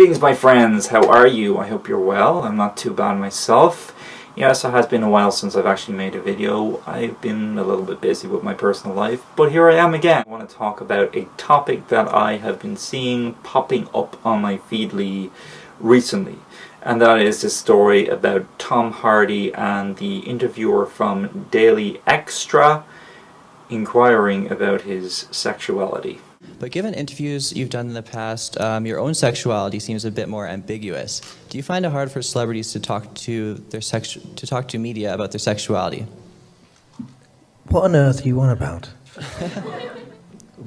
Greetings, my friends. How are you? I hope you're well. I'm not too bad myself. Yes, it has been a while since I've actually made a video. I've been a little bit busy with my personal life, but here I am again. I want to talk about a topic that I have been seeing popping up on my feedly recently, and that is this story about Tom Hardy and the interviewer from Daily Extra inquiring about his sexuality. But given interviews you've done in the past, your own sexuality seems a bit more ambiguous. Do you find it hard for celebrities to talk to media about their sexuality? What on earth are you on about?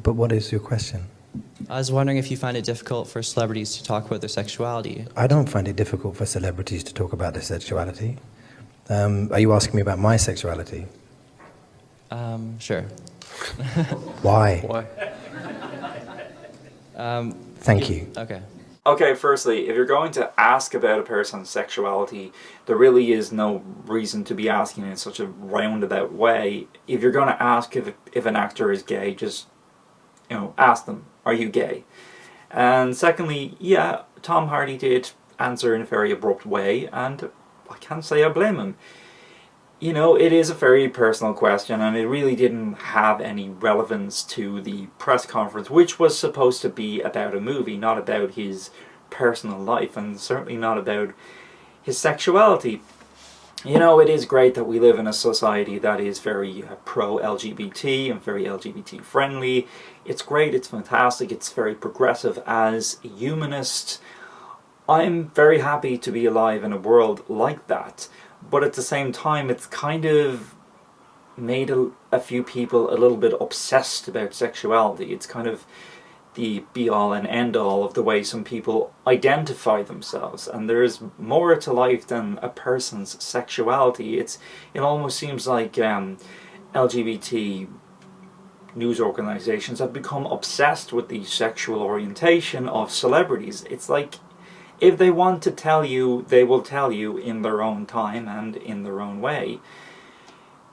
But what is your question? I was wondering if you find it difficult for celebrities to talk about their sexuality. I don't find it difficult for celebrities to talk about their sexuality. Are you asking me about my sexuality? Sure. Why? Why? Thank you. Okay. Okay, firstly, if you're going to ask about a person's sexuality, there really is no reason to be asking in such a roundabout way. If you're going to ask if an actor is gay, just, ask them, are you gay? And secondly, yeah, Tom Hardy did answer in a very abrupt way, and I can't say I blame him. It is a very personal question, and it really didn't have any relevance to the press conference, which was supposed to be about a movie, not about his personal life, and certainly not about his sexuality. It is great that we live in a society that is very pro-LGBT and very LGBT friendly. It's great, it's fantastic, it's very progressive. As a humanist, I'm very happy to be alive in a world like that. But at the same time, it's kind of made a few people a little bit obsessed about sexuality. It's kind of the be-all and end-all of the way some people identify themselves. And there's more to life than a person's sexuality. It almost seems like LGBT news organizations have become obsessed with the sexual orientation of celebrities. It's like, if they want to tell you, they will tell you in their own time and in their own way.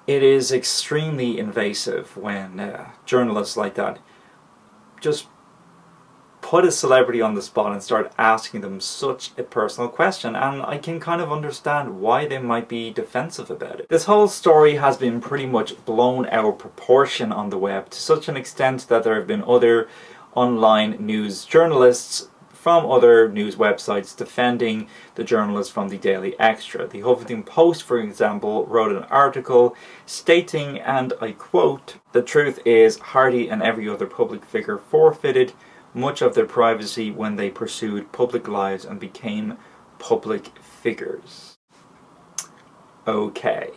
It is extremely invasive when journalists like that just put a celebrity on the spot and start asking them such a personal question, and I can kind of understand why they might be defensive about it. This whole story has been pretty much blown out of proportion on the web to such an extent that there have been other online news journalists from other news websites defending the journalist from the Daily Extra. The Huffington Post, for example, wrote an article stating, and I quote, "The truth is, Hardy and every other public figure forfeited much of their privacy when they pursued public lives and became public figures." Okay.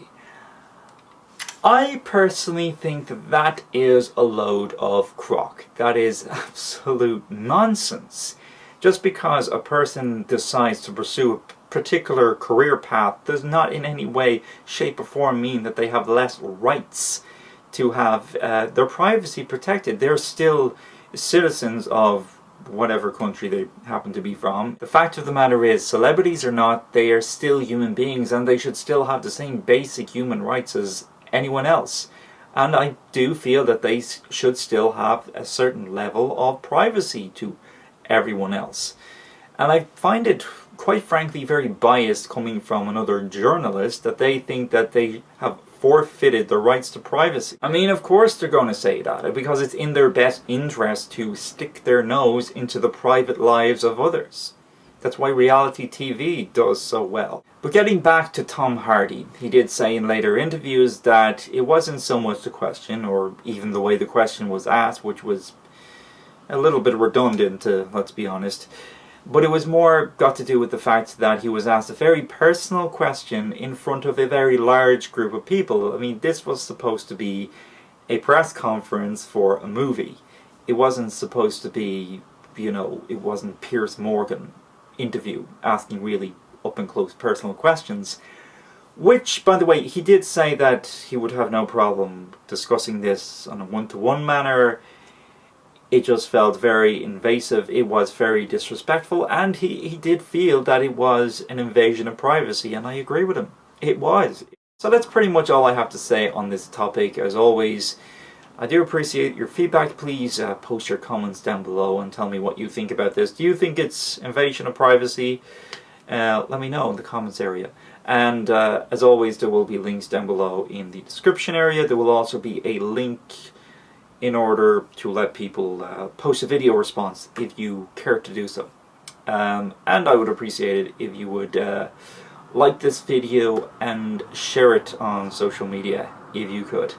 I personally think that is a load of crock. That is absolute nonsense. Just because a person decides to pursue a particular career path does not in any way, shape or form mean that they have less rights to have their privacy protected. They're still citizens of whatever country they happen to be from. The fact of the matter is, celebrities or not, they are still human beings, and they should still have the same basic human rights as anyone else. And I do feel that they should still have a certain level of privacy to everyone else. And I find it, quite frankly, very biased coming from another journalist that they think that they have forfeited their rights to privacy. I mean, of course they're going to say that, because it's in their best interest to stick their nose into the private lives of others. That's why reality TV does so well. But getting back to Tom Hardy, he did say in later interviews that it wasn't so much the question, or even the way the question was asked, which was a little bit redundant, let's be honest, but it was more got to do with the fact that he was asked a very personal question in front of a very large group of people. I mean, this was supposed to be a press conference for a movie. It wasn't supposed to be, it wasn't Piers Morgan interview asking really up and close personal questions, which, by the way, he did say that he would have no problem discussing this on a one-to-one manner. It just felt very invasive, it was very disrespectful, and he did feel that it was an invasion of privacy, and I agree with him. It was. So that's pretty much all I have to say on this topic. As always, I do appreciate your feedback. Please post your comments down below and tell me what you think about this. Do you think it's invasion of privacy? Let me know in the comments area. And as always, there will be links down below in the description area. There will also be a link in order to let people post a video response if you care to do so. And I would appreciate it if you would like this video and share it on social media if you could.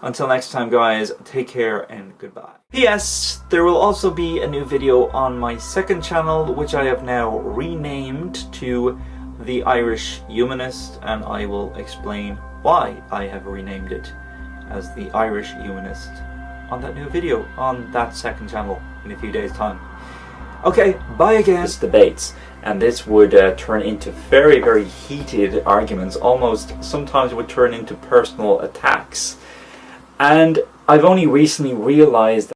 Until next time, guys, take care and goodbye. P.S. There will also be a new video on my second channel, which I have now renamed to The Irish Humanist, and I will explain why I have renamed it as The Irish Humanist on that new video on that second channel in a few days' time. Okay, bye again. This debates, and this would turn into very, very heated arguments. Almost sometimes it would turn into personal attacks. And I've only recently realized